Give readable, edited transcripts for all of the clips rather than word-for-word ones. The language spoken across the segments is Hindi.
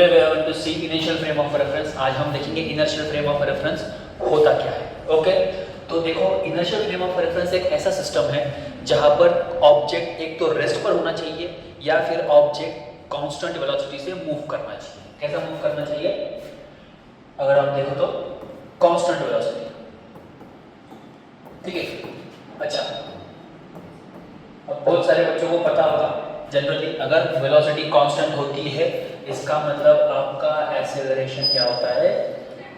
Today we are going to see initial frame of reference. आज हम देखेंगे इनर्शियल फ्रेम ऑफ रेफरेंस होता क्या है। ओके, तो देखो इनर्शियल फ्रेम ऑफ रेफरेंस एक ऐसा सिस्टम है जहां पर ऑब्जेक्ट एक तो रेस्ट पर होना चाहिए या फिर ऑब्जेक्ट कांस्टेंट वेलोसिटी से मूव करना चाहिए। कैसा मूव करना चाहिए? अगर आप देखो तो कांस्टेंट वेलोसिटी, ठीक है। अच्छा, अब बहुत सारे बच्चों को पता होगा जनरली अगर वेलोसिटी कांस्टेंट होती है इसका मतलब आपका एक्सेलरेशन क्या होता है?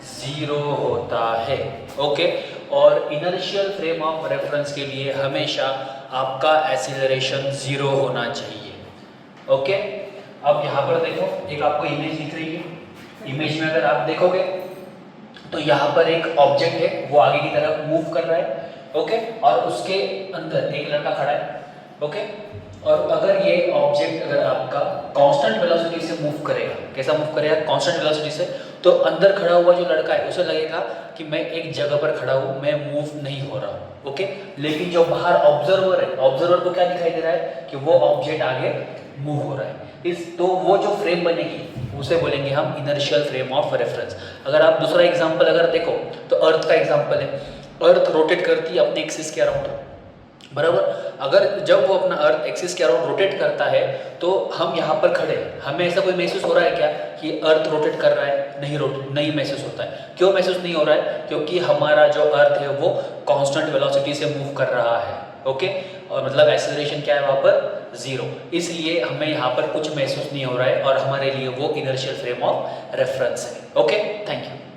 जीरो होता है। ओके, और इनर्शियल फ्रेम ऑफ रेफरेंस के लिए हमेशा आपका एक्सेलरेशन जीरो होना चाहिए। ओके, अब यहाँ पर देखो एक आपको इमेज दिख रही है। इमेज में अगर आप देखोगे तो यहाँ पर एक ऑब्जेक्ट है, वो आगे की तरफ मूव कर रहा है। ओके, और उसके अंदर एक लड़का खड़ा है। ओके, और अगर ये ऑब्जेक्ट अगर आपका कांस्टेंट वेलोसिटी से मूव करेगा, कैसा मूव करेगा? कांस्टेंट वेलोसिटी से, तो अंदर खड़ा हुआ जो लड़का है उसे लगेगा कि मैं एक जगह पर खड़ा हूँ, मैं मूव नहीं हो रहा हूँ। ओके, लेकिन जो बाहर ऑब्जर्वर है, ऑब्जर्वर को क्या दिखाई दे रहा है कि वो ऑब्जेक्ट आगे मूव हो रहा है। तो वो जो फ्रेम बनेगी उसे बोलेंगे हम इनर्शियल फ्रेम ऑफ रेफरेंस। अगर आप दूसरा एग्जांपल अगर देखो तो अर्थ का एग्जांपल है। अर्थ रोटेट करती है अपने एक्सिस के अराउंड, बराबर। अगर जब वो अपना अर्थ एक्सिस के अराउंड रोटेट करता है तो हम यहाँ पर खड़े हैं, हमें ऐसा कोई महसूस हो रहा है क्या कि अर्थ रोटेट कर रहा है? नहीं महसूस होता है। क्यों महसूस नहीं हो रहा है? क्योंकि हमारा जो अर्थ है वो कांस्टेंट वेलोसिटी से मूव कर रहा है। ओके, और मतलब एक्सेलरेशन क्या है वहाँ पर? जीरो। इसलिए हमें यहाँ पर कुछ महसूस नहीं हो रहा है और हमारे लिए वो इनर्शियल फ्रेम ऑफ रेफरेंस है। Okay, thank you.